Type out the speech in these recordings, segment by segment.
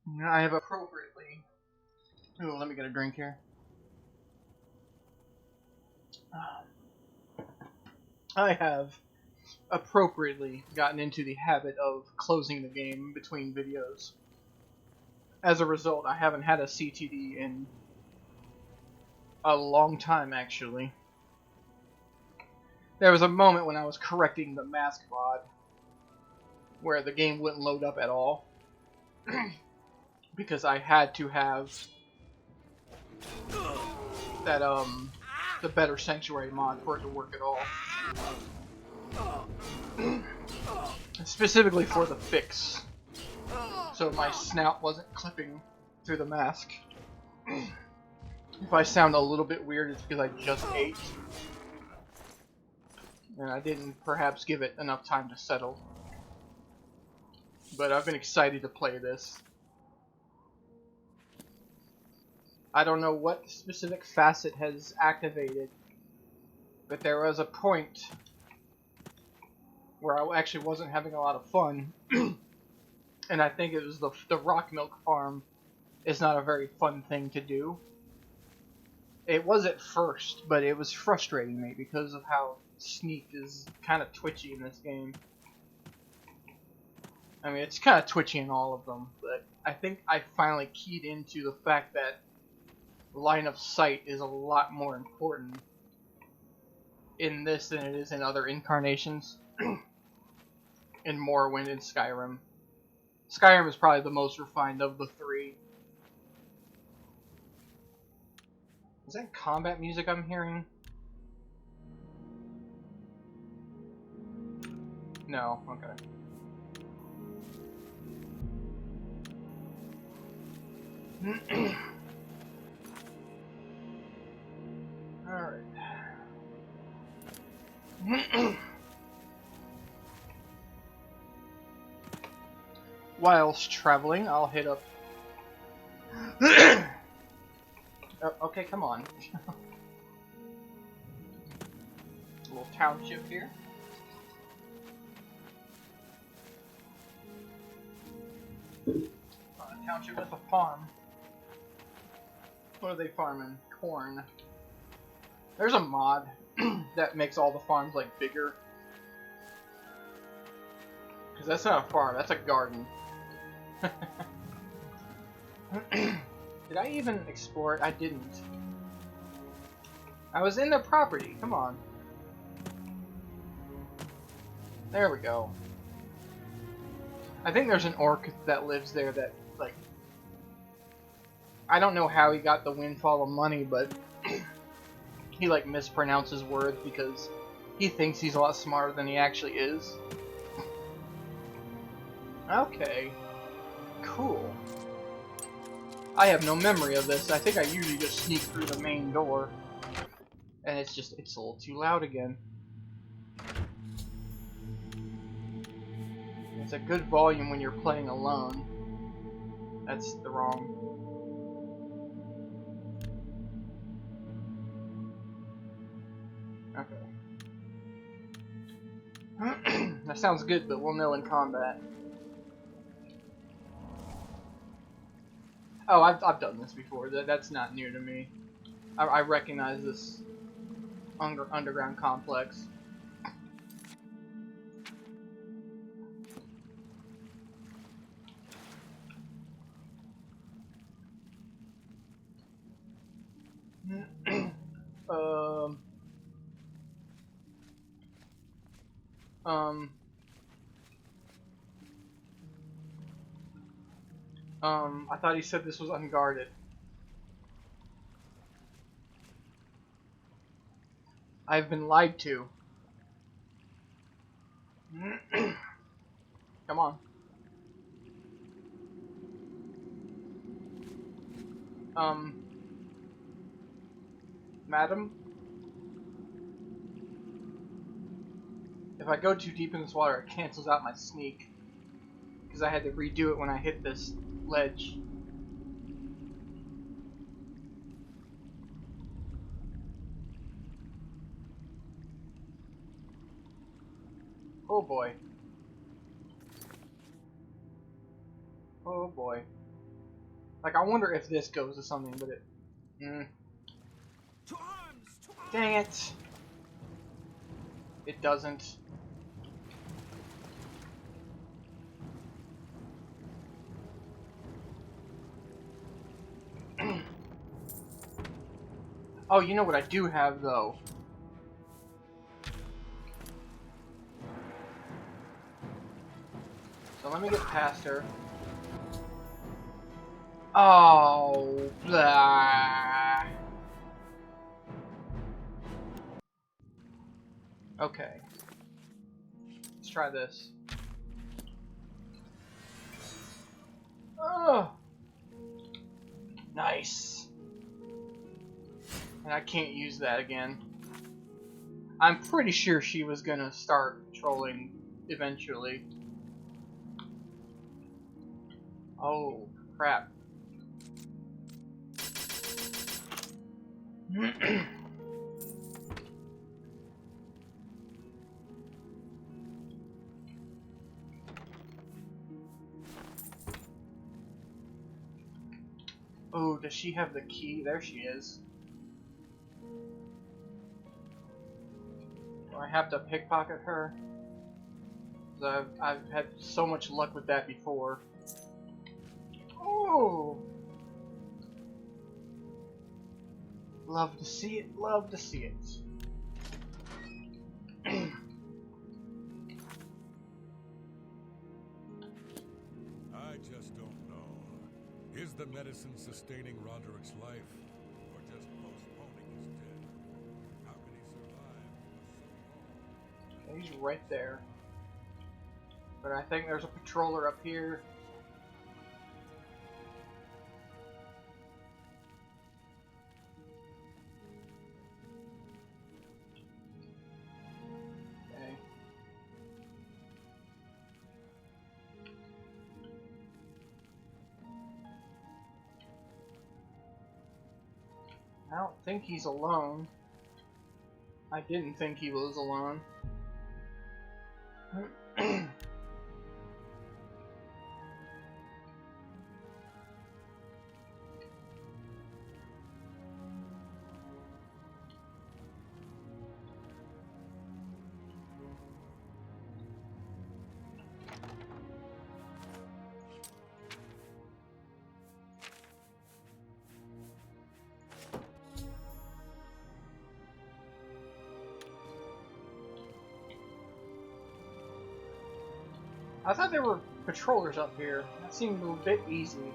I have appropriately... Ooh, let me get a drink here. I have appropriately gotten into the habit of closing the game between videos. As a result, I haven't had a CTD in a long time, actually. There was a moment when I was correcting the mask mod where the game wouldn't load up at all because I had to have that the better sanctuary mod for it to work at all. Specifically for the fix, so my snout wasn't clipping through the mask. If I sound a little bit weird, it's because I just ate and I didn't perhaps give it enough time to settle. But I've been excited to play this. I don't know what specific facet has activated, but there was a point where I actually wasn't having a lot of fun. And I think it was the rock milk farm is not a very fun thing to do. It was at first, but it was frustrating me because of how Sneak is kind of twitchy in this game. I mean, it's kind of twitchy in all of them, but I think I finally keyed into the fact that line of sight is a lot more important in this than it is in other incarnations. In Morrowind and Skyrim. Skyrim is probably the most refined of the three. Is that combat music I'm hearing? No, okay. Alright. Whilst traveling, I'll hit up... Oh, okay, come on. A little township here. Township with a farm. What are they farming? Corn. There's a mod that makes all the farms like bigger. Because that's not a farm, that's a garden. Did I even explore it? I didn't. I was in the property, come on. There we go. I think there's an orc that lives there that, like... I don't know how he got the windfall of money, but... he, like, mispronounces words because he thinks he's a lot smarter than he actually is. Okay. Cool. I have no memory of this. I think I usually just sneak through the main door. And it's a little too loud again. It's a good volume when you're playing alone. That's the wrong. Okay. That sounds good, but we'll know in combat. Oh, I've done this before. That's not new to me. I recognize this underground complex. I thought he said this was unguarded. I've been lied to. Come on. Madam? If I go too deep in this water, it cancels out my sneak. Because I had to redo it when I hit this ledge. Oh boy. Oh boy. Like, I wonder if this goes to something, but it... To arms! To arms! Dang it! It doesn't. Oh, you know what I do have, though? So let me get past her. Oh, blah. Okay. Let's try this. Oh, nice. And I can't use that again. I'm pretty sure she was gonna start trolling eventually. Oh, crap. Oh, does she have the key? There she is. Do I have to pickpocket her? 'Cause I've had so much luck with that before. Oh! Love to see it, love to see it. I just don't know. Is the medicine sustaining Roderick's life, or just postponing his death? How can he survive for so long? He's right there. But I think there's a patroller up here. Okay. I don't think he's alone. I didn't think he was alone. I thought there were patrollers up here. That seemed a bit easy.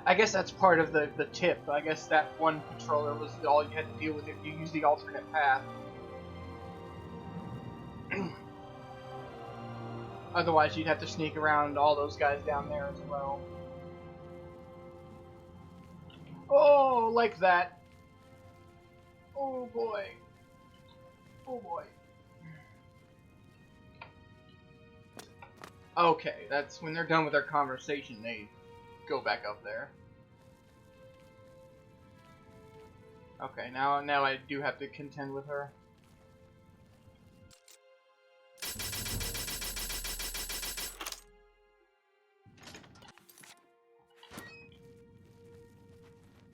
I guess that's part of the tip. I guess that one patroller was all you had to deal with if you use the alternate path. Otherwise, you'd have to sneak around all those guys down there as well. Oh, like that. Oh boy. Oh boy. Okay, that's when they're done with their conversation, they go back up there. Okay, now I do have to contend with her.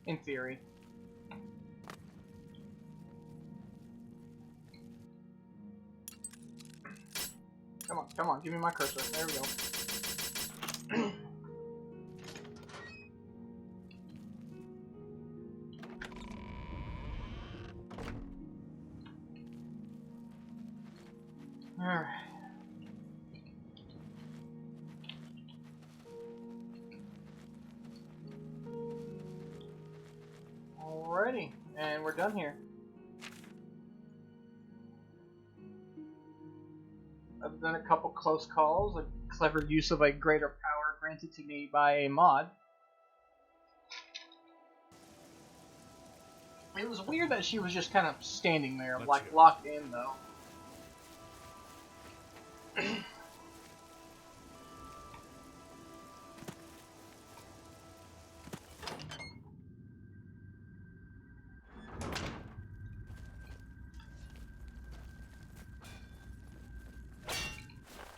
In theory. Come on, give me my cursor. There we go. Alright. Alrighty, and we're done here. Other than a couple close calls, a clever use of a greater power granted to me by a mod. It was weird that she was just kind of standing there, like locked in though.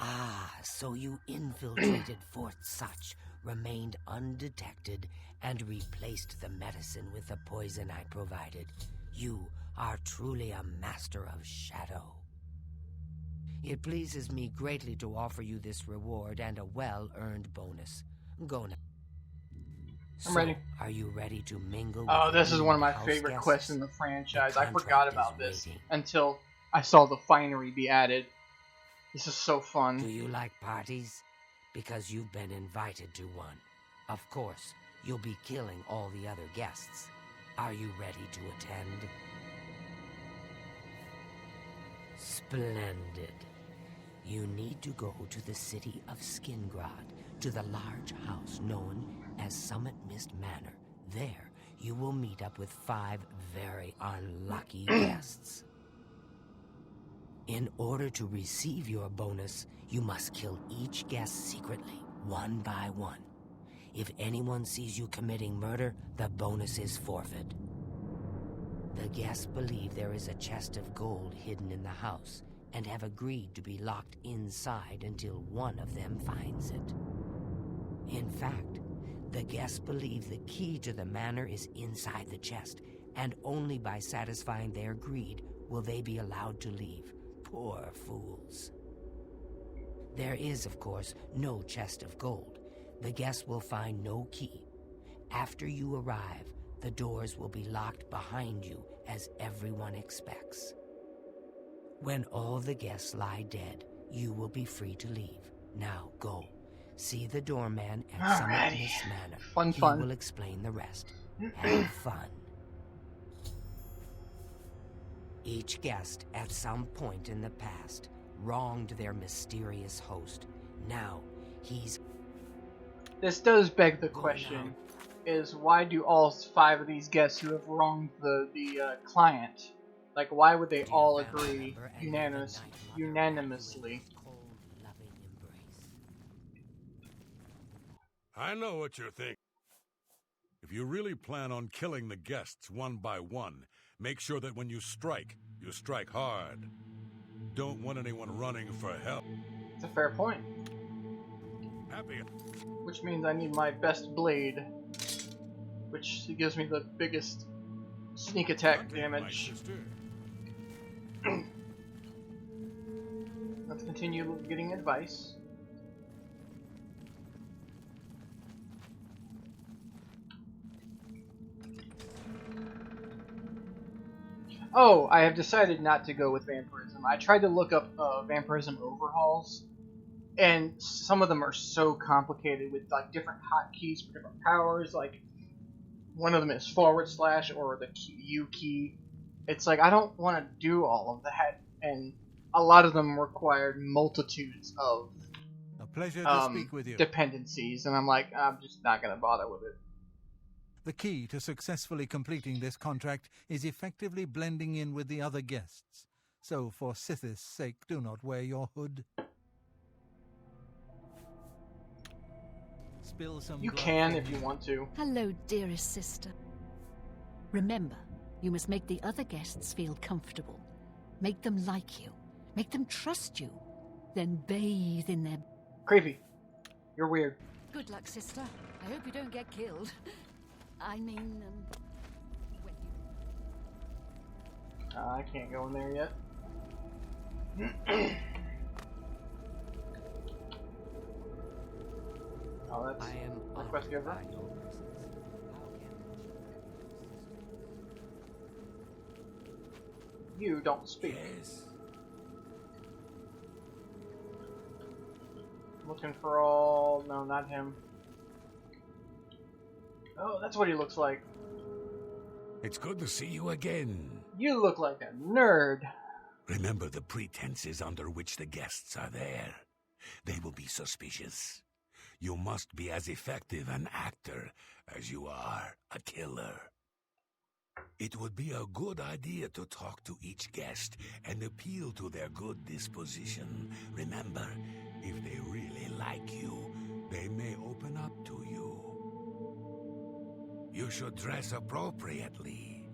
Ah, So you infiltrated Fort Such, remained undetected, and replaced the medicine with the poison I provided. You are truly a master of shadow. It pleases me greatly to offer you this reward and a well-earned bonus. Go now. I'm ready. Are you ready to mingle with Oh, the this is one of my house favorite guests? quests in the franchise. The I forgot contract about is this waiting. until I saw the finery be added. This is so Do fun. you like parties? Because you've been invited to one. Of course, you'll be killing all the other guests. Are you ready to attend? Splendid. You need to go to the city of Skingrad, to the large house known as Summit Mist Manor. There, you will meet up with 5 very unlucky guests. In order to receive your bonus, you must kill each guest secretly, one by one. If anyone sees you committing murder, the bonus is forfeit. The guests believe there is a chest of gold hidden in the house and have agreed to be locked inside until one of them finds it. In fact, the guests believe the key to the manor is inside the chest, and only by satisfying their greed will they be allowed to leave. Poor fools. There is, of course, no chest of gold. The guests will find no key. After you arrive, the doors will be locked behind you, as everyone expects. When all the guests lie dead, you will be free to leave. Now go. See the doorman at Summit Mist Manor. Fun. He will explain the rest. Have fun. Each guest, at some point in the past, wronged their mysterious host. Now, he's... This does beg the question, is why do all 5 of these guests who have wronged the client, like why would they all agree unanimously? I know what you're thinking. If you really plan on killing the guests one by one, make sure that when you strike hard. Don't want anyone running for help. It's a fair point. Happy. Which means I need my best blade, which gives me the biggest sneak attack damage. Let's continue getting advice. Oh, I have decided not to go with vampirism. I tried to look up vampirism overhauls, and some of them are so complicated with like different hotkeys for different powers. Like one of them is / or the U key. It's like I don't want to do all of that, and a lot of them required multitudes of a pleasure to speak with you. Dependencies, and I'm like, I'm just not gonna bother with it. The key to successfully completing this contract is effectively blending in with the other guests. So, for Sithis' sake, do not wear your hood. Spill some. You can if you want to. Hello, dearest sister. Remember, you must make the other guests feel comfortable. Make them like you. Make them trust you. Then bathe in their... Creepy. You're weird. Good luck, sister. I hope you don't get killed. I mean, when you... I can't go in there yet. Oh, that's I am request giver. by your presence. You don't speak. Yes. Looking for all... No, not him. Oh, that's what he looks like. It's good to see you again. You look like a nerd. Remember the pretenses under which the guests are there. They will be suspicious. You must be as effective an actor as you are a killer. It would be a good idea to talk to each guest and appeal to their good disposition. Remember, if they really like you, they may open up to you. You should dress appropriately.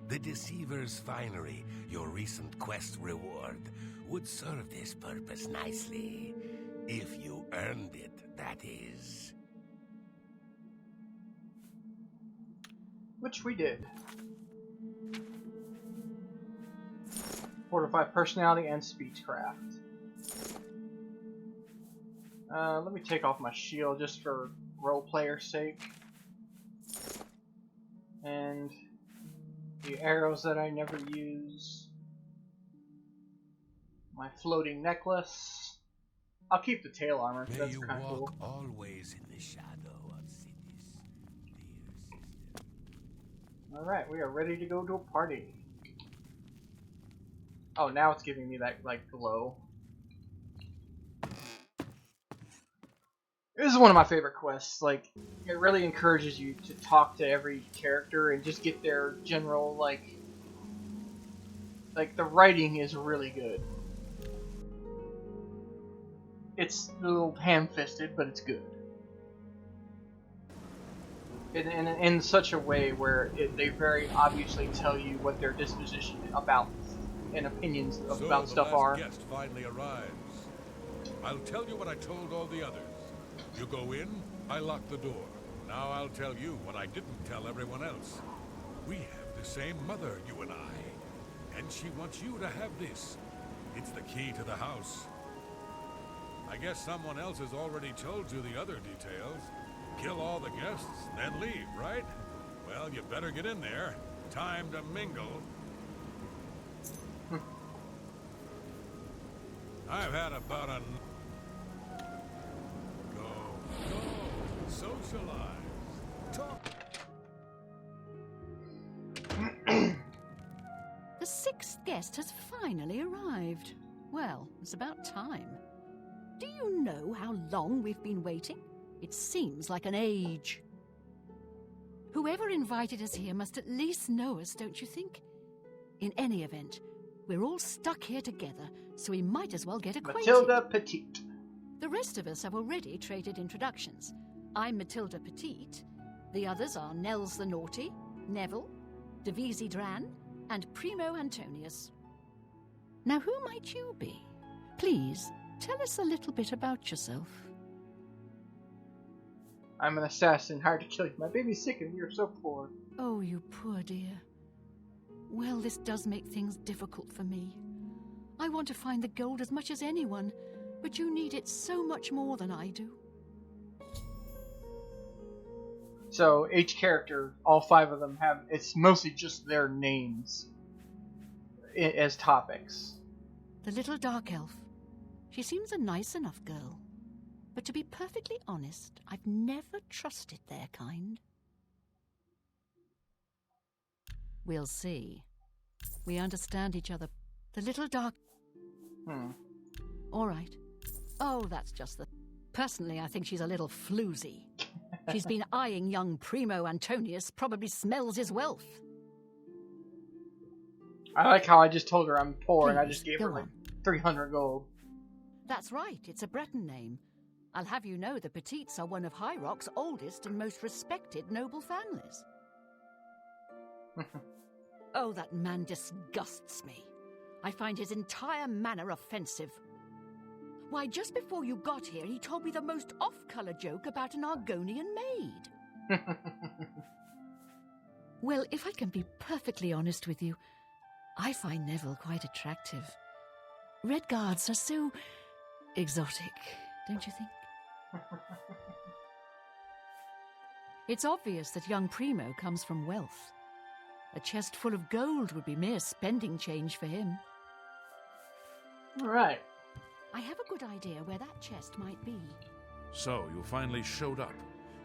The Deceiver's Finery, your recent quest reward, would serve this purpose nicely. If you earned it, that is. Which we did. Fortify personality and speechcraft. Let me take off my shield just for role player's sake. And the arrows that I never use. My floating necklace. I'll keep the tail armor. May That's you kind of walk cool. always in the shadow of Siddis, dear sister. Alright, we are ready to go to a party. Oh, now it's giving me that, like, glow. This is one of my favorite quests. Like, it really encourages you to talk to every character and just get their general, like, the writing is really good. It's a little ham-fisted, but it's good. In such a way where they very obviously tell you what their disposition about and opinions about stuff are. So the last guest finally arrives. I'll tell you what I told all the others. You go in, I lock the door. Now I'll tell you what I didn't tell everyone else. We have the same mother, you and I. And she wants you to have this. It's the key to the house. I guess someone else has already told you the other details. Kill all the guests, then leave, right? Well, you better get in there. Time to mingle. I've had about a... Go, socialize, talk. The sixth guest has finally arrived. Well, it's about time. Do you know how long we've been waiting? It seems like an age. Whoever invited us here must at least know us, don't you think? In any event, we're all stuck here together, so we might as well get acquainted. Matilda Petite. The rest of us have already traded introductions. I'm Matilda Petite. The others are Nels the Naughty, Neville, Devisi Dran, and Primo Antonius. Now who might you be? Please, tell us a little bit about yourself. I'm an assassin, hired to kill you. My baby's sick and we are so poor. Oh, you poor dear. Well, this does make things difficult for me. I want to find the gold as much as anyone, but you need it so much more than I do. So each character, all 5 of them have, it's mostly just their names as topics. The little dark elf. She seems a nice enough girl. But to be perfectly honest, I've never trusted their kind. We'll see. We understand each other. The little dark... All right. Oh, that's just the... Personally, I think she's a little floozy. She's been eyeing young Primo Antonius, probably smells his wealth. I like how I just told her I'm poor and I Please, just gave go her like on. 300 gold. That's right, it's a Breton name. I'll have you know the Petites are one of High Rock's oldest and most respected noble families. Oh, that man disgusts me. I find his entire manner offensive. Why, just before you got here, he told me the most off-color joke about an Argonian maid. Well, if I can be perfectly honest with you, I find Neville quite attractive. Red Guards are so exotic, don't you think? It's obvious that young Primo comes from wealth. A chest full of gold would be mere spending change for him. Alright. I have a good idea where that chest might be. So, you finally showed up.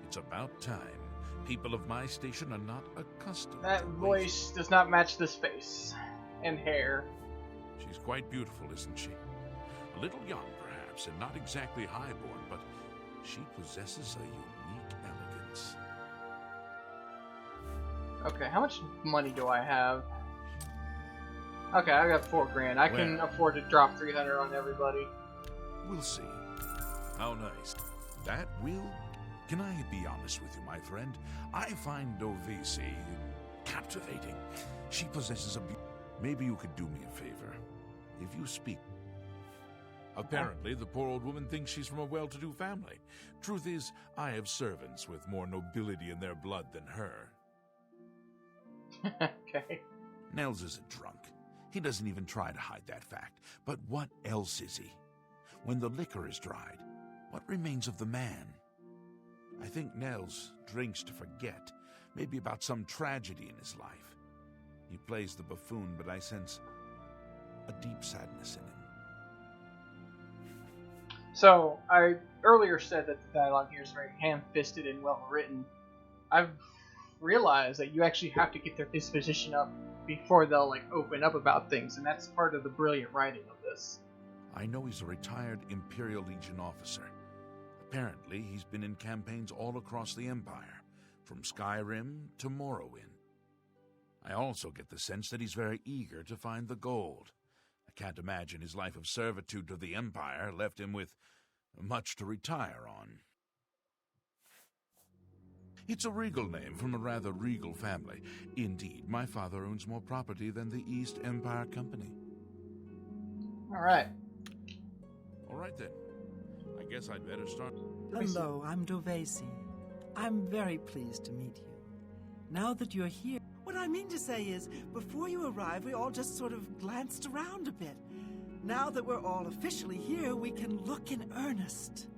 It's about time. People of my station are not accustomed That to voice does not match this face and hair. She's quite beautiful, isn't she? A little young, perhaps, and not exactly highborn, but she possesses a unique elegance. Okay, how much money do I have? Okay, I got 4 grand. I can afford to drop 300 on everybody. We'll see. How nice. That will... Can I be honest with you, my friend? I find Devisi captivating. She possesses a... Maybe you could do me a favor. If you speak... Apparently, the poor old woman thinks she's from a well-to-do family. Truth is, I have servants with more nobility in their blood than her. Okay. Nels isn't drunk. He doesn't even try to hide that fact. But what else is he? When the liquor is dried, what remains of the man? I think Nels drinks to forget, maybe about some tragedy in his life. He plays the buffoon, but I sense a deep sadness in him. So, I earlier said that the dialogue here is very ham-fisted and well-written. I've realized that you actually have to get their disposition up before they'll, like, open up about things, and that's part of the brilliant writing of this. I know he's a retired Imperial Legion officer. Apparently, he's been in campaigns all across the Empire, from Skyrim to Morrowind. I also get the sense that he's very eager to find the gold. I can't imagine his life of servitude to the Empire left him with much to retire on. It's a regal name from a rather regal family. Indeed, my father owns more property than the East Empire Company. Alright. All right, then. I guess I'd better start. Hello, I'm Dovesi. I'm very pleased to meet you. Now that you're here, what I mean to say is, before you arrived, we all just sort of glanced around a bit. Now that we're all officially here, we can look in earnest.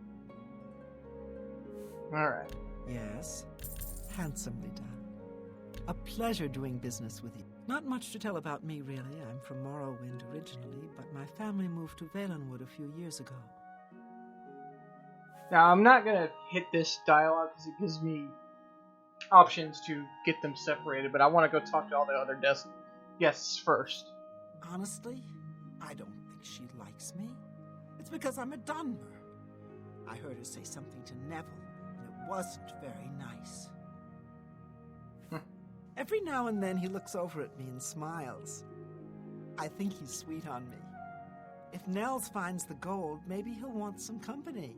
Alright. Yes, handsomely done. A pleasure doing business with you. Not much to tell about me, really. I'm from Morrowind originally, but my family moved to Valenwood a few years ago. Now, I'm not going to hit this dialogue because it gives me options to get them separated, but I want to go talk to all the other guests first. Honestly, I don't think she likes me. It's because I'm a Dunmer. I heard her say something to Neville, and it wasn't very nice. Every now and then he looks over at me and smiles. I think he's sweet on me. If Nels finds the gold, maybe he'll want some company.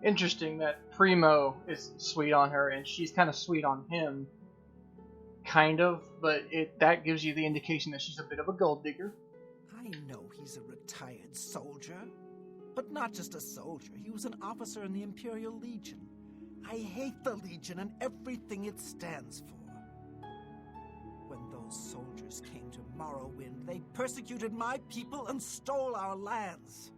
Interesting that Primo is sweet on her and she's kind of sweet on him. Kind of, but that gives you the indication that she's a bit of a gold digger. I know he's a retired soldier. But not just a soldier. He was an officer in the Imperial Legion. I hate the Legion and everything it stands for. When those soldiers came to Morrowind, they persecuted my people and stole our lands.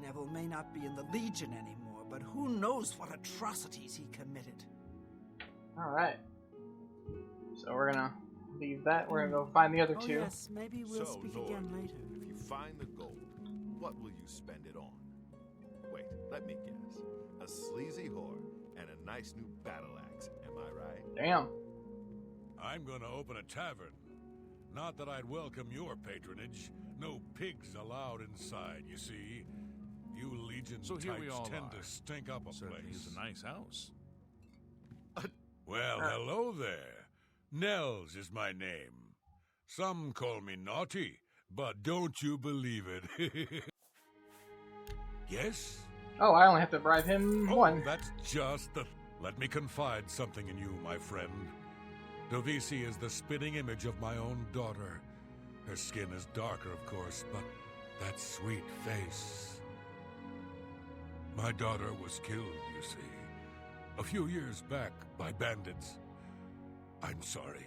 Neville may not be in the Legion anymore, but who knows what atrocities he committed. Alright. So we're gonna leave that. We're gonna go find the other two. Yes, maybe we'll speak Lord, again later. If you find the gold, what will you spend it on? Wait, let me guess. A sleazy whore and a nice new battle axe, am I right? Damn. I'm gonna open a tavern. Not that I'd welcome your patronage. No pigs allowed inside, you see. You Legion So here types we all tend are. to stink up a Certainly place. is a nice house. Well, hello there. Nels is my name. Some call me naughty, but don't you believe it. Yes? Oh, I only have to bribe him one. That's just the... Let me confide something in you, my friend. Dovisi is the spitting image of my own daughter. Her skin is darker, of course, but that sweet face... My daughter was killed, you see, a few years back by bandits. I'm sorry.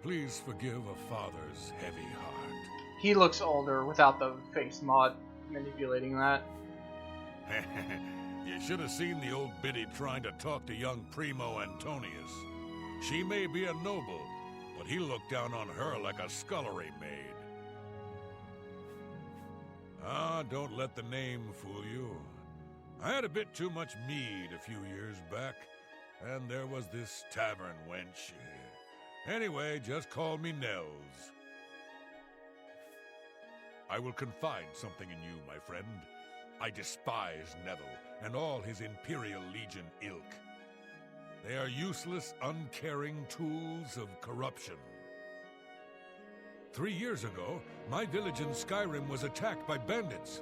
Please forgive a father's heavy heart. He looks older without the face mod manipulating that. You should have seen the old biddy trying to talk to young Primo Antonius. She may be a noble, but he looked down on her like a scullery maid. Ah, don't let the name fool you. I had a bit too much mead a few years back, and there was this tavern wench. Anyway, just call me Nels. I will confide something in you, my friend. I despise Neville and all his Imperial Legion ilk. They are useless, uncaring tools of corruption. 3 years ago, my village in Skyrim was attacked by bandits.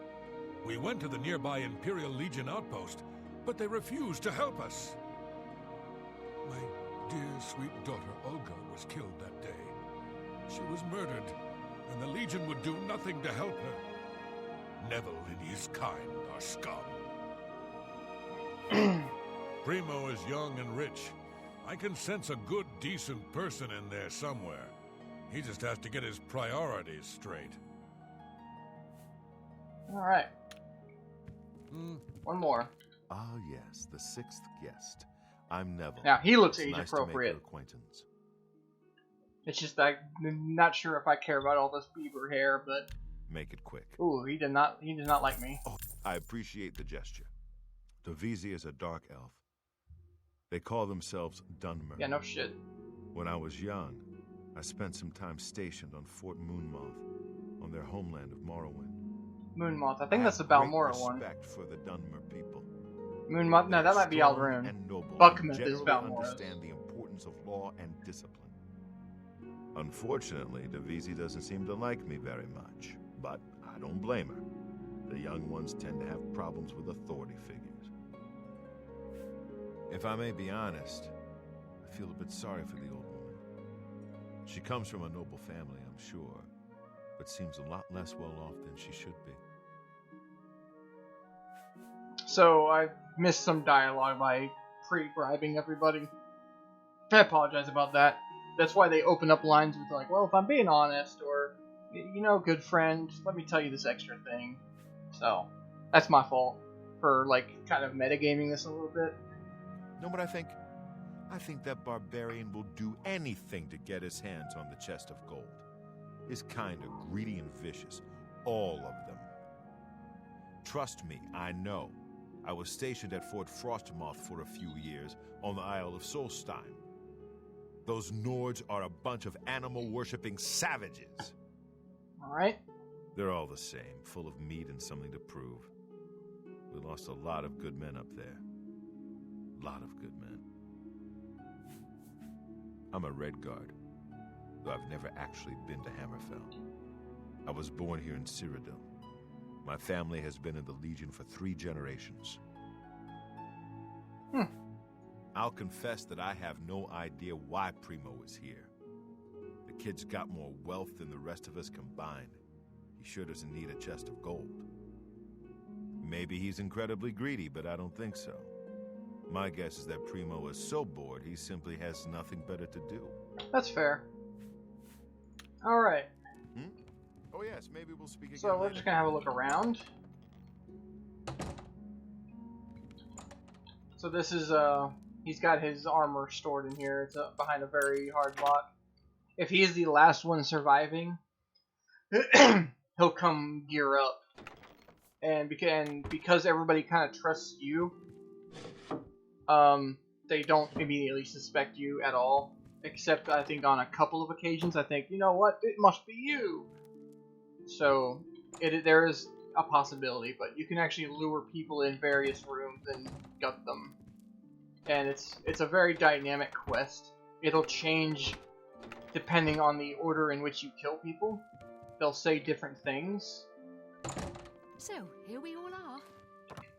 We went to the nearby Imperial Legion outpost, but they refused to help us. My dear, sweet daughter Olga was killed that day. She was murdered, and the Legion would do nothing to help her. Neville and his kind are scum. Primo is young and rich. I can sense a good, decent person in there somewhere. He just has to get his priorities straight. Alright. One more. Ah, yes, the sixth guest. I'm Neville. Now, he looks It's age nice to make appropriate. your acquaintance. It's just I'm not sure if I care about all this beaver hair, but Make it quick. ooh, he did not like me. Oh, I appreciate the gesture. Davisi is a dark elf. They call themselves Dunmer. Yeah, no shit. When I was young, I spent some time stationed on Fort Moonmoth, on their homeland of Morrowind. Moonmoth. I think that's the I have Balmora great one. respect for the Dunmer people. Moonmoth. No, that might be Strong Aldaroon. and noble, Buckmouth and is generally Balmora. understand the importance of law and discipline. Unfortunately, Davisi doesn't seem to like me very much, but I don't blame her. The young ones tend to have problems with authority figures. If I may be honest, I feel a bit sorry for the old woman. She comes from a noble family, I'm sure, but seems a lot less well off than she should be. So I missed some dialogue by pre-bribing everybody. I apologize about that. That's why they open up lines with like, well, if I'm being honest, or, you know, good friend, let me tell you this extra thing. So, that's my fault for, like, kind of metagaming this a little bit. Know what I think? I think that barbarian will do anything to get his hands on the chest of gold. His kind are greedy and vicious. All of them. Trust me, I know. I was stationed at Fort Frostmoth for a few years on the Isle of Solstein. Those Nords are a bunch of animal-worshipping savages. Alright? They're all the same, full of meat and something to prove. We lost a lot of good men up there. A lot of good men. I'm a Red Guard, though I've never actually been to Hammerfell. I was born here in Cyrodiil. My family has been in the Legion for 3 generations. I'll confess that I have no idea why Primo is here. The kid's got more wealth than the rest of us combined. He sure doesn't need a chest of gold. Maybe he's incredibly greedy, but I don't think so. My guess is that Primo is so bored he simply has nothing better to do. That's fair. Alright. Oh yes, maybe we'll speak again So we're later. just gonna have a look around. So this is, he's got his armor stored in here. It's behind a very hard lock. If he is the last one surviving, he'll come gear up. And because everybody kind of trusts you, they don't immediately suspect you at all. Except, I think, on a couple of occasions, I think, you know what, it must be you. So, there is a possibility, but you can actually lure people in various rooms and gut them. And it's a very dynamic quest. It'll change depending on the order in which you kill people. They'll say different things. So, here we all are.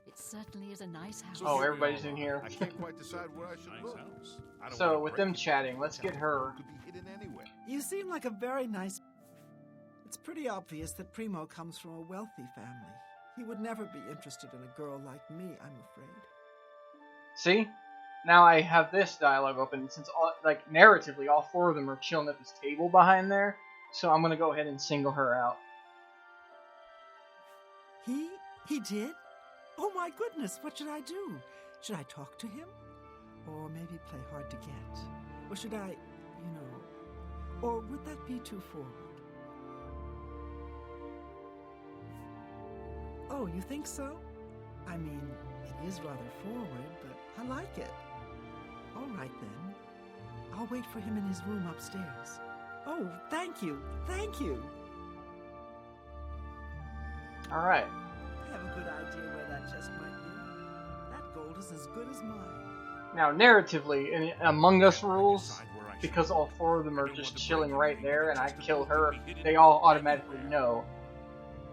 It certainly is a nice house. Oh, everybody's in here. I can't quite decide where I should look. I don't So, wanna with break them it. chatting, let's get her. Could be hidden anywhere. You seem like a very nice... It's pretty obvious that Primo comes from a wealthy family. He would never be interested in a girl like me, I'm afraid. See? Now I have this dialogue open, since, narratively, all 4 of them are chilling at this table behind there. So I'm gonna go ahead and single her out. He did? Oh my goodness, what should I do? Should I talk to him? Or maybe play hard to get? Or should I, or would that be too forward? Oh, you think so? I mean, it is rather forward, but I like it. All right then. I'll wait for him in his room upstairs. Oh, thank you, thank you. Alright. I have a good idea where that chest might be. That gold is as good as mine. Now, narratively, in Among Us rules, because all 4 of them are just chilling right there and I kill her, they all automatically know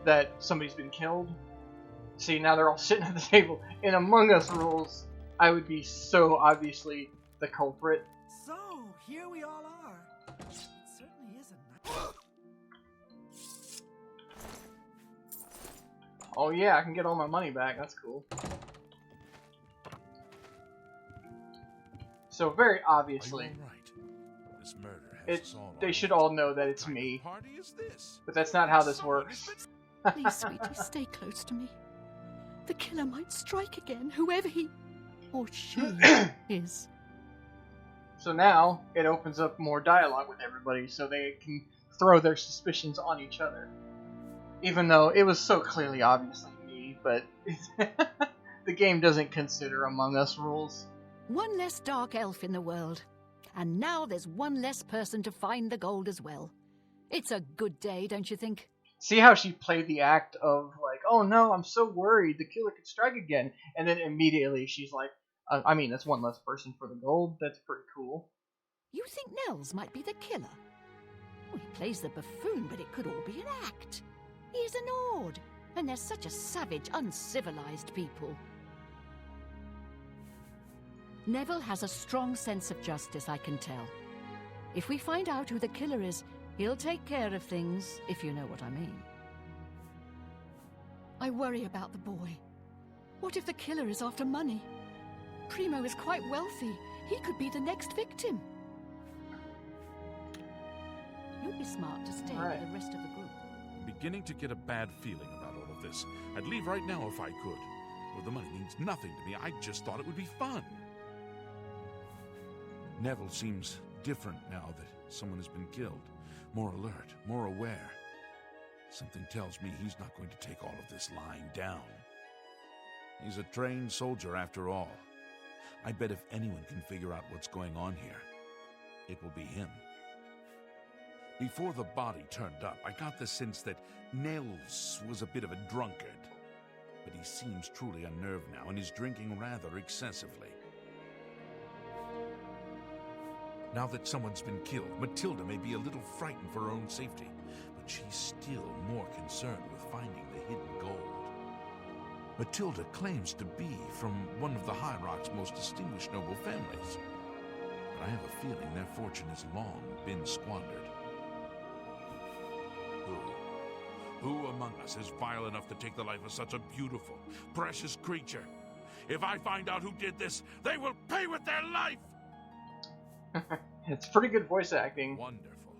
that somebody's been killed. See, now they're all sitting at the table. In Among Us rules, I would be so obviously the culprit. So, here we all are. It certainly is a nice... Oh yeah, I can get all my money back. That's cool. So very obviously, Are you all right? This murder has us all they on should edge. all know that What it's kind of me. party is this? But that's not how this Someone works. has Please, sweetie, stay close to me. The killer might strike again, whoever he or she is. So now it opens up more dialogue with everybody so they can throw their suspicions on each other. Even though it was so clearly obviously me, but the game doesn't consider Among Us rules. One less dark elf in the world. And now there's one less person to find the gold as well. It's a good day, don't you think? See how she played the act of like, oh no, I'm so worried the killer could strike again. And then immediately she's like, I mean, that's one less person for the gold. That's pretty cool. You think Nels might be the killer? Well, he plays the buffoon, but it could all be an act. He's an Ord, and they're such a savage, uncivilized people. Neville has a strong sense of justice, I can tell. If we find out who the killer is, he'll take care of things, if you know what I mean. I worry about the boy. What if the killer is after money? Primo is quite wealthy. He could be the next victim. You'd be smart to stay with the rest of the group. I'm beginning to get a bad feeling about all of this. I'd leave right now if I could. Well, the money means nothing to me. I just thought it would be fun. Neville seems different now that someone has been killed. More alert, more aware. Something tells me he's not going to take all of this lying down. He's a trained soldier after all. I bet if anyone can figure out what's going on here, it will be him. Before the body turned up, I got the sense that Nels was a bit of a drunkard. But he seems truly unnerved now and is drinking rather excessively. Now that someone's been killed, Matilda may be a little frightened for her own safety, but she's still more concerned with finding the hidden gold. Matilda claims to be from one of the High Rock's most distinguished noble families, but I have a feeling their fortune has long been squandered. Who among us is vile enough to take the life of such a beautiful, precious creature? If I find out who did this, they will pay with their life! It's pretty good voice acting. Wonderful.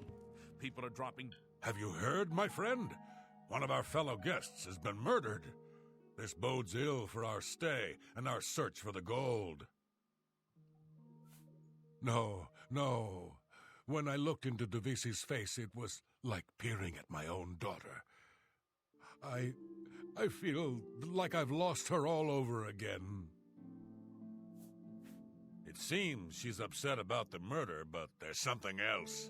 People are dropping... Have you heard, my friend? One of our fellow guests has been murdered. This bodes ill for our stay and our search for the gold. No. When I looked into Devisi's face, it was like peering at my own daughter. I feel like I've lost her all over again. It seems she's upset about the murder, but there's something else.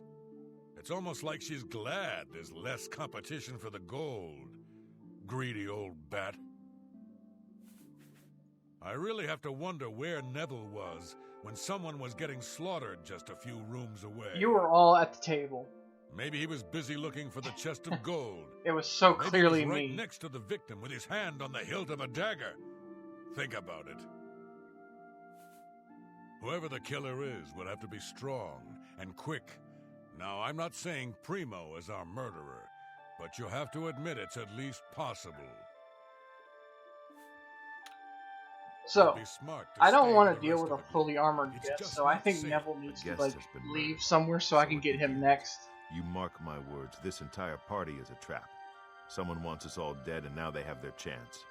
It's almost like she's glad there's less competition for the gold. Greedy old bat. I really have to wonder where Neville was when someone was getting slaughtered just a few rooms away. You were all at the table. Maybe he was busy looking for the chest of gold. It was so Maybe clearly he was right me. next to the victim with his hand on the hilt of a dagger. Think about it. Whoever the killer is will have to be strong and quick. Now, I'm not saying Primo is our murderer, but you have to admit it's at least possible. So, It'd be smart to I don't stay want with to the deal rest with a of the fully group. armored It's guest, just so I not think safe. Neville needs to guest like has been murdered, leave somewhere so I so can it get can him be next. You mark my words, this entire party is a trap. Someone wants us all dead, and now they have their chance.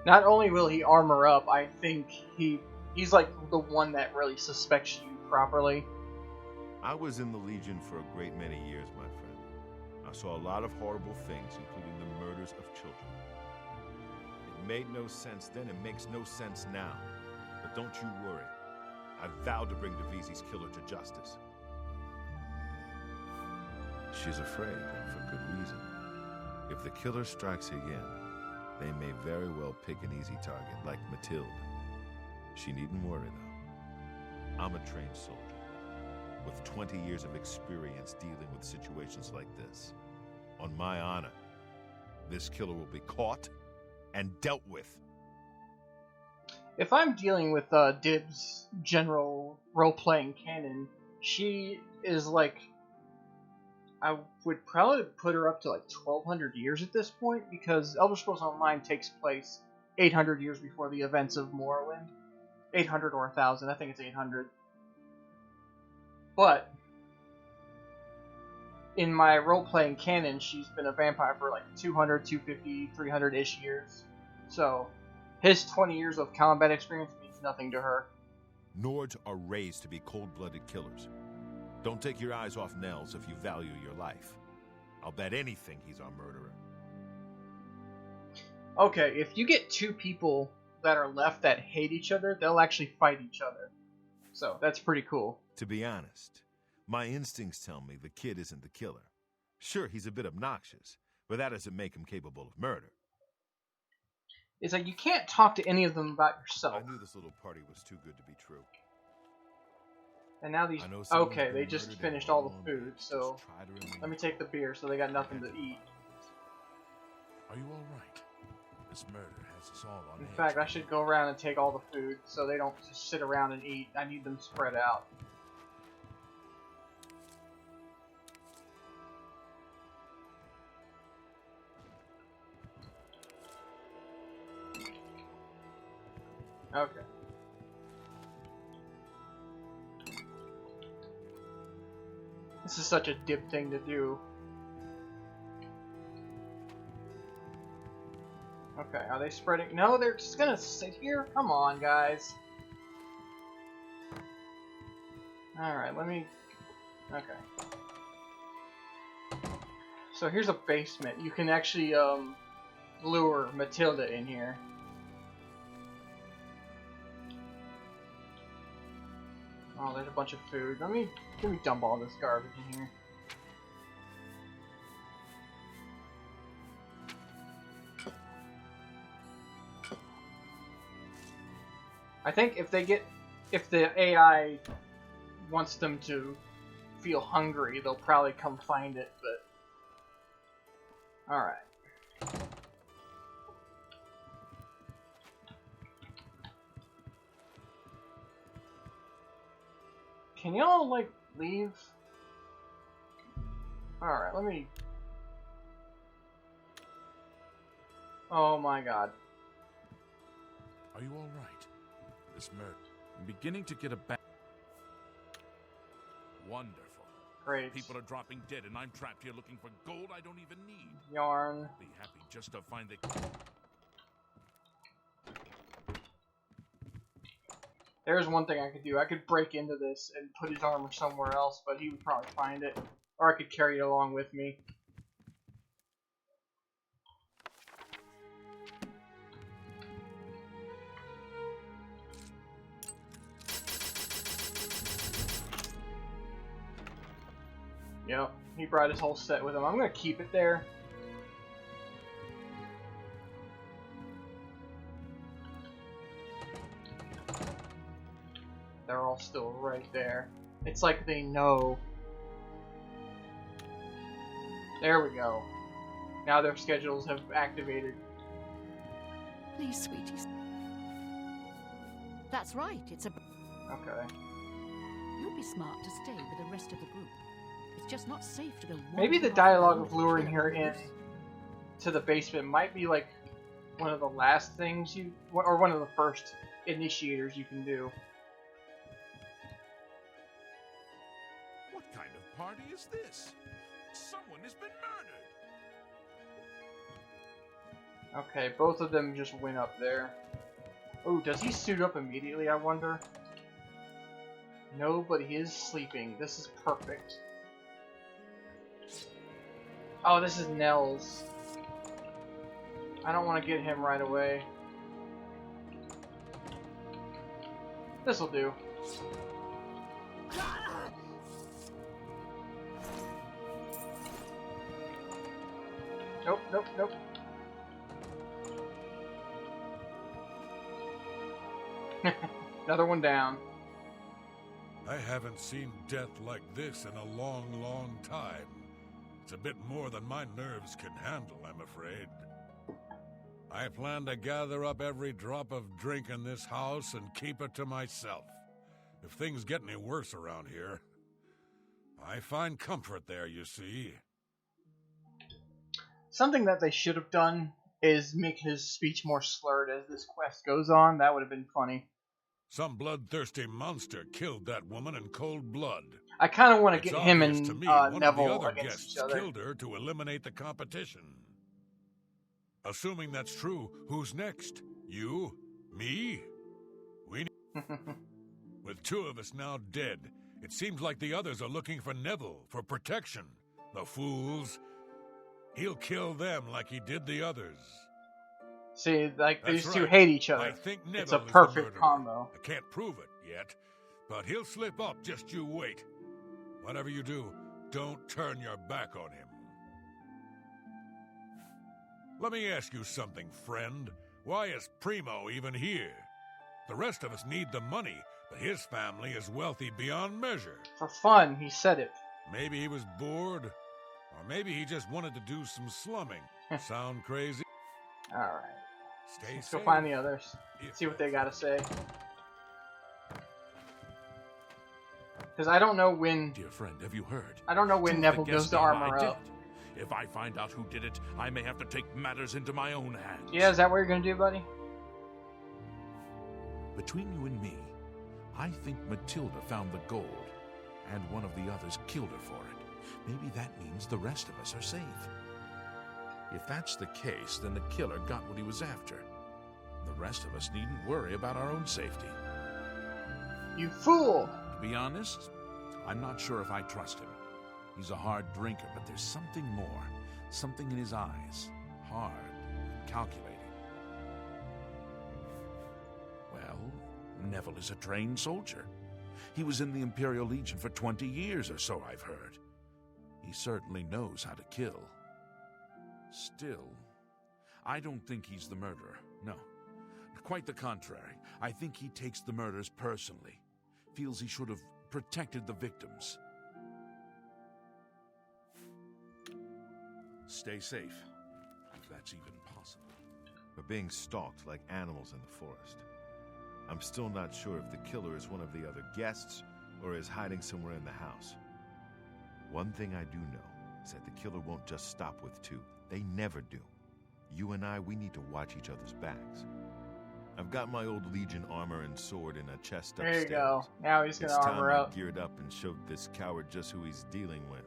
Not only will he armor up, I think he's like the one that really suspects you properly. I was in the Legion for a great many years, my friend. I saw a lot of horrible things, including the murders of children. It made no sense then, it makes no sense now. But don't you worry. I vowed to bring Devisi's killer to justice. She's afraid, and for good reason. If the killer strikes again, they may very well pick an easy target, like Matilda. She needn't worry, though. I'm a trained soldier, with 20 years of experience dealing with situations like this. On my honor, this killer will be caught and dealt with. If I'm dealing with Dib's general role-playing canon, she is like I would probably put her up to like 1,200 years at this point, because Elder Scrolls Online takes place 800 years before the events of Morrowind. 800 or 1,000, I think it's 800. But in my role-playing canon, she's been a vampire for like 200, 250, 300-ish years. So his 20 years of combat experience means nothing to her. Nords are raised to be cold-blooded killers. Don't take your eyes off Nels if you value your life. I'll bet anything he's our murderer. Okay, if you get two people that are left that hate each other, they'll actually fight each other. So that's pretty cool. To be honest, my instincts tell me the kid isn't the killer. Sure, he's a bit obnoxious, but that doesn't make him capable of murder. It's like you can't talk to any of them about yourself. I knew this little party was too good to be true. And now these... Okay, they just finished all the food, so... Let me take the beer so they got nothing to eat. Are you alright? This murder has us all on In edge. fact, I should go around and take all the food so they don't just sit around and eat. I need them spread out. Okay. This is such a dip thing to do. Okay, are they spreading? No, they're just gonna sit here? Come on, guys. Alright, let me... Okay. So here's a basement. You can actually, lure Matilda in here. Oh, there's a bunch of food. Let me dump all this garbage in here. I think if the AI wants them to feel hungry, they'll probably come find it, but... Alright. Can y'all, like, leave? Alright, let me... Oh my god. Are you alright? This murder. I'm beginning to get a back. Wonderful. Great. People are dropping dead and I'm trapped here looking for gold I don't even need. Yarn. Be happy just to find the... There's one thing I could do. I could break into this and put his armor somewhere else, but he would probably find it. Or I could carry it along with me. Yep, he brought his whole set with him. I'm gonna keep it there. They're all still right there. It's like they know. There we go. Now their schedules have activated. Please, sweeties. That's right, it's a... Okay. You'd be smart to stay with the rest of the group. It's just not safe to go... Maybe the dialogue of luring her in to the basement might be like one of the last things you... or one of the first initiators you can do. What kind of party is this? Someone has been murdered. Okay, both of them just went up there. Oh, does he suit up immediately, I wonder? No, but he is sleeping. This is perfect. Oh, this is Nels. I don't want to get him right away. This'll do. Nope, nope, nope. Another one down. I haven't seen death like this in a long, long time. It's a bit more than my nerves can handle, I'm afraid. I plan to gather up every drop of drink in this house and keep it to myself. If things get any worse around here, I find comfort there, you see. Something that they should have done is make his speech more slurred as this quest goes on. That would have been funny. Some bloodthirsty monster killed that woman in cold blood. I kind of want to It's get him obvious and to me one of the Neville other against guests each other. killed her to eliminate the competition. Assuming that's true, who's next? You? Me? We need... With two of us now dead, it seems like the others are looking for Neville for protection. The fools. He'll kill them like he did the others. See, like, That's these two right. hate each other. I think Neville It's a is the perfect murderer. combo. I can't prove it yet, but he'll slip up, just you wait. Whatever you do, don't turn your back on him. Let me ask you something, friend. Why is Primo even here? The rest of us need the money, but his family is wealthy beyond measure. For fun, he said it. Maybe he was bored, or maybe he just wanted to do some slumming. Sound crazy? Alright. Stay Let's safe. go find the others. If See what they that's- gotta say. Because I don't know when... Dear friend, have you heard? I don't know when Two of Neville the goes guests to know armor I did up. it. If I find out who did it, I may have to take matters into my own hands. Yeah, is that what you're gonna do, buddy? Between you and me, I think Matilda found the gold, and one of the others killed her for it. Maybe that means the rest of us are safe. If that's the case, then the killer got what he was after. The rest of us needn't worry about our own safety. You fool! To be honest, I'm not sure if I trust him. He's a hard drinker, but there's something more. Something in his eyes. Hard and calculating. Well, Neville is a trained soldier. He was in the Imperial Legion for 20 years or so, I've heard. He certainly knows how to kill. Still, I don't think he's the murderer. No. Quite the contrary. I think he takes the murders personally. Feels he should have protected the victims. Stay safe, if that's even possible. We're being stalked like animals in the forest. I'm still not sure if the killer is one of the other guests or is hiding somewhere in the house. One thing I do know is that the killer won't just stop with two. They never do. You and I, we need to watch each other's backs. I've got my old Legion armor and sword in a chest There upstairs. you go. Now he's gonna It's time armor I up. geared up and showed this coward just who he's dealing with.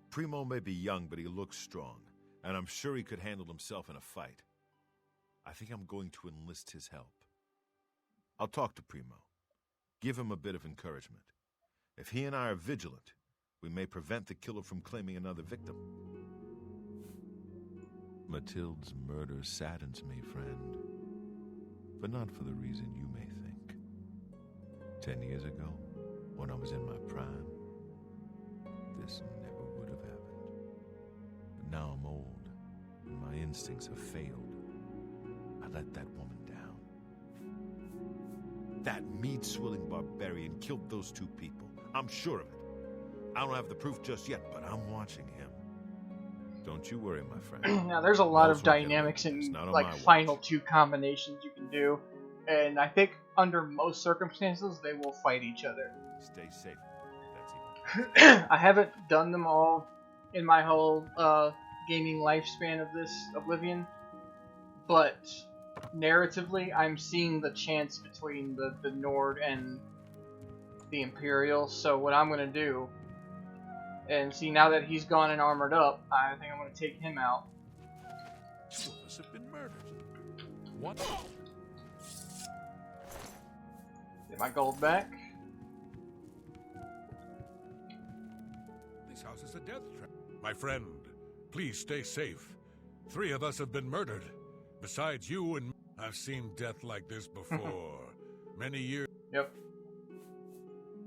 Primo may be young, but he looks strong, and I'm sure he could handle himself in a fight. I think I'm going to enlist his help. I'll talk to Primo. Give him a bit of encouragement. If he and I are vigilant, we may prevent the killer from claiming another victim. Matilda's murder saddens me, friend. But not for the reason you may think. 10 years ago, when I was in my prime, this never would have happened. But now I'm old, and my instincts have failed. I let that woman down. That mead-swilling barbarian killed those two people. I'm sure of it. I don't have the proof just yet, but I'm watching him. Don't you worry, my friend. Now, there's a lot of Those who kill dynamics him, it's in, not on like, my watch. final two combinations you can do. And I think under most circumstances, they will fight each other. Stay safe. That's even. I haven't done them all in my whole gaming lifespan of this Oblivion, but narratively, I'm seeing the chance between the Nord and the Imperial. So what I'm gonna do, and see now that he's gone and armored up, I think I'm gonna take him out. Two of us have been murdered. What? Get my gold back. This house is a death trap. My friend, please stay safe. 3 of us have been murdered. Besides you and me, I've seen death like this before. Many years. Yep.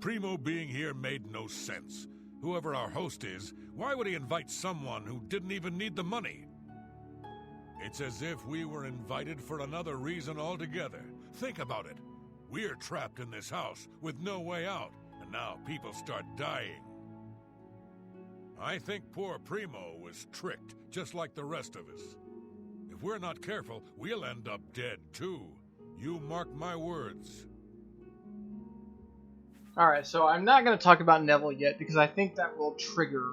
Primo being here made no sense. Whoever our host is, why would he invite someone who didn't even need the money? It's as if we were invited for another reason altogether. Think about it. We're trapped in this house with no way out, and now people start dying. I think poor Primo was tricked, just like the rest of us. If we're not careful, we'll end up dead, too. You mark my words. Alright, so I'm not going to talk about Neville yet because I think that will trigger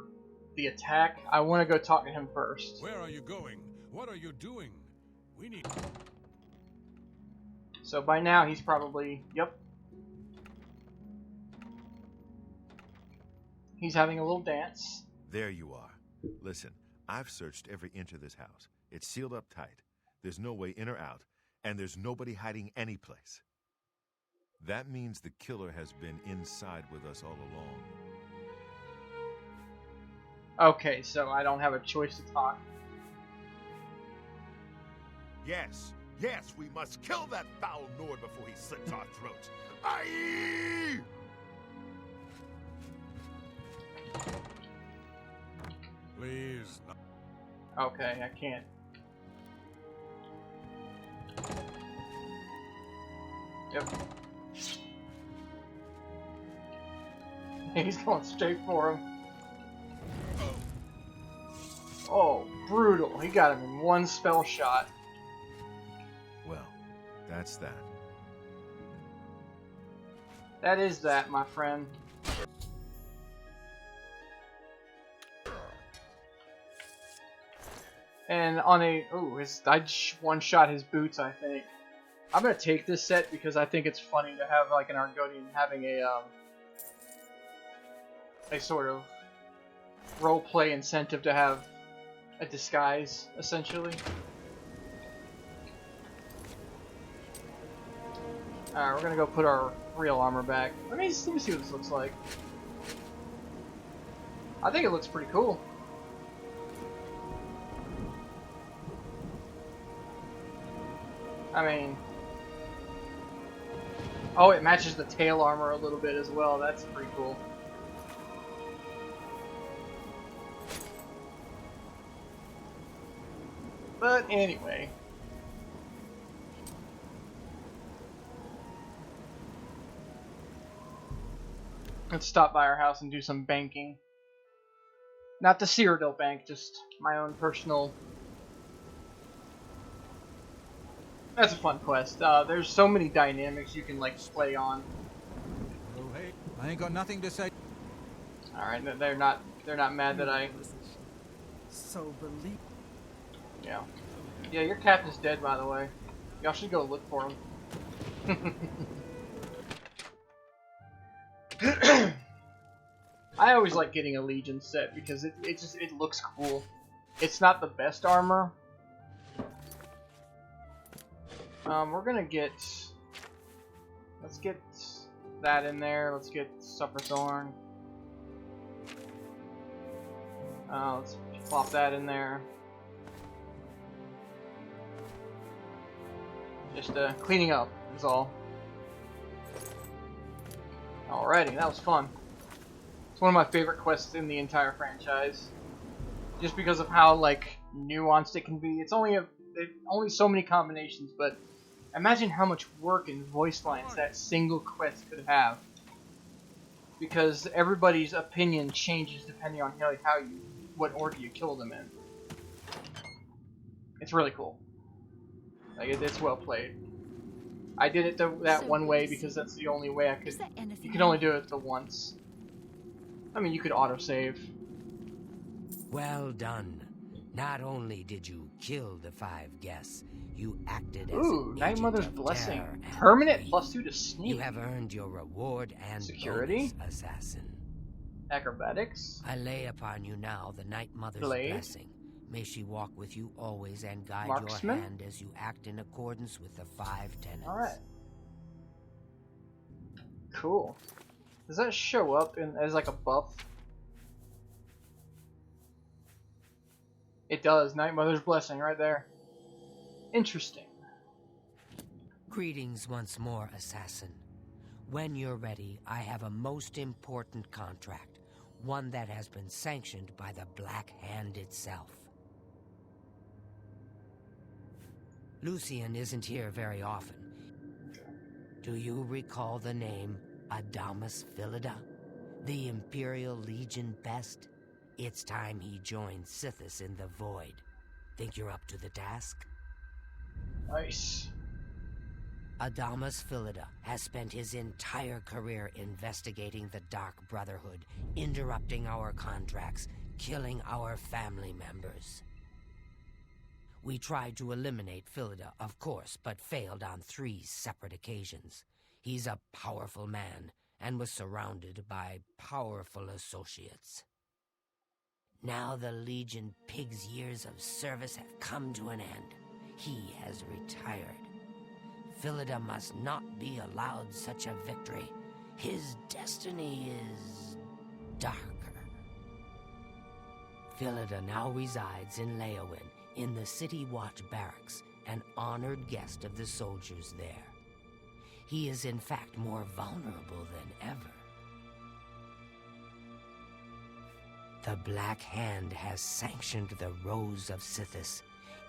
the attack. I want to go talk to him first. Where are you going? What are you doing? We need... So by now he's probably... Yep. He's having a little dance. There you are. Listen, I've searched every inch of this house. It's sealed up tight. There's no way in or out, and there's nobody hiding any place. That means the killer has been inside with us all along. Okay, so I don't have a choice to talk. Yes, we must kill that foul Nord before he slits our throats. Aye! Please. Okay, I can't. Yep. He's going straight for him. Oh, brutal. He got him in one spell shot. Well, that's that. That is that, my friend. And on a... Ooh, I one-shot his boots, I think. I'm gonna take this set because I think it's funny to have like an Argonian having a sort of roleplay incentive to have a disguise, essentially. Alright, we're gonna go put our real armor back. Let me see what this looks like. I think it looks pretty cool. I mean... Oh, it matches the tail armor a little bit as well. That's pretty cool. But anyway. Let's stop by our house and do some banking. Not the Cyrodiil Bank, just my own personal... That's a fun quest. There's so many dynamics you can like play on. Oh, hey, I ain't got nothing to say. All right, they're not mad that I. So believe. Yeah, your captain's dead, by the way. Y'all should go look for him. I always like getting a Legion set because it looks cool. It's not the best armor. We're gonna get... Let's get that in there. Let's get Supperthorn. Let's plop that in there. Just cleaning up is all. Alrighty, that was fun. It's one of my favorite quests in the entire franchise. Just because of how like nuanced it can be. It's only so many combinations, but imagine how much work and voice lines that single quest could have. Because everybody's opinion changes depending on what order you kill them in. It's really cool. Like it's well played. I did it that one way because that's the only way I could. You can only do it the once. I mean, you could autosave. Well done. Not only did you kill the 5 guests, you acted as Ooh, an Night agent Mother's of Blessing. terror and Permanent greed. +2 to sneak. You have earned your reward and Security? bonus, assassin. Acrobatics. I lay upon you now the Night Mother's Blade. blessing. May she walk with you always and guide Marksman? your hand as you act in accordance with the 5 tenets. Alright. Cool. Does that show up as like a buff? It does. Night Mother's Blessing right there. Interesting. Greetings once more, assassin. When you're ready, I have a most important contract. One that has been sanctioned by the Black Hand itself. Lucian isn't here very often. Do you recall the name Adamus Philida? The Imperial Legion best? It's time he joined Sithis in the Void. Think you're up to the task? Nice. Adamus Philida has spent his entire career investigating the Dark Brotherhood, interrupting our contracts, killing our family members. We tried to eliminate Philida, of course, but failed on 3 separate occasions. He's a powerful man, and was surrounded by powerful associates. Now the Legion Pig's years of service have come to an end. He has retired. Philida must not be allowed such a victory. His destiny is darker. Philida now resides in Leowin, in the City Watch Barracks, an honored guest of the soldiers there. He is in fact more vulnerable than ever. The Black Hand has sanctioned the Rose of Sithis.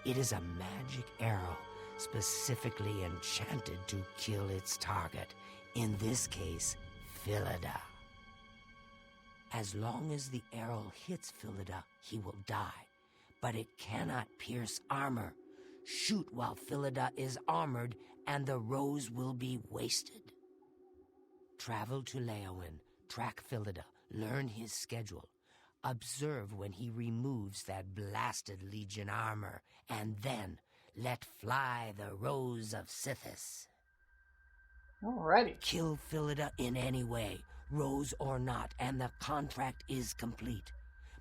It is a magic arrow specifically enchanted to kill its target, in this case, Philida. As long as the arrow hits Philida, he will die, but it cannot pierce armor. Shoot while Philida is armored, and the rose will be wasted. Travel to Leowin, track Philida, learn his schedule. Observe when he removes that blasted Legion armor, and then let fly the Rose of Sithis. Alrighty. Kill Philida in any way, rose or not, and the contract is complete.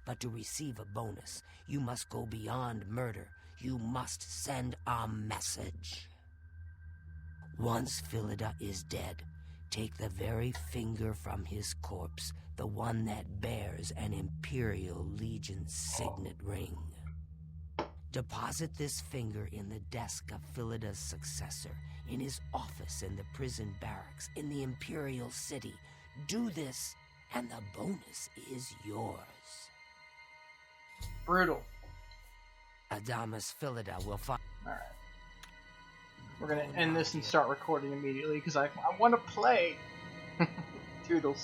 But to receive a bonus, you must go beyond murder. You must send a message. Once Philida is dead, take the very finger from his corpse, the one that bears an Imperial Legion signet ring. Deposit this finger in the desk of Philida's successor, in his office in the prison barracks, in the Imperial City. Do this, and the bonus is yours. Brutal. Adamus Philida will find... Alright. We're gonna end this and start recording immediately, because I want to play. Toodles.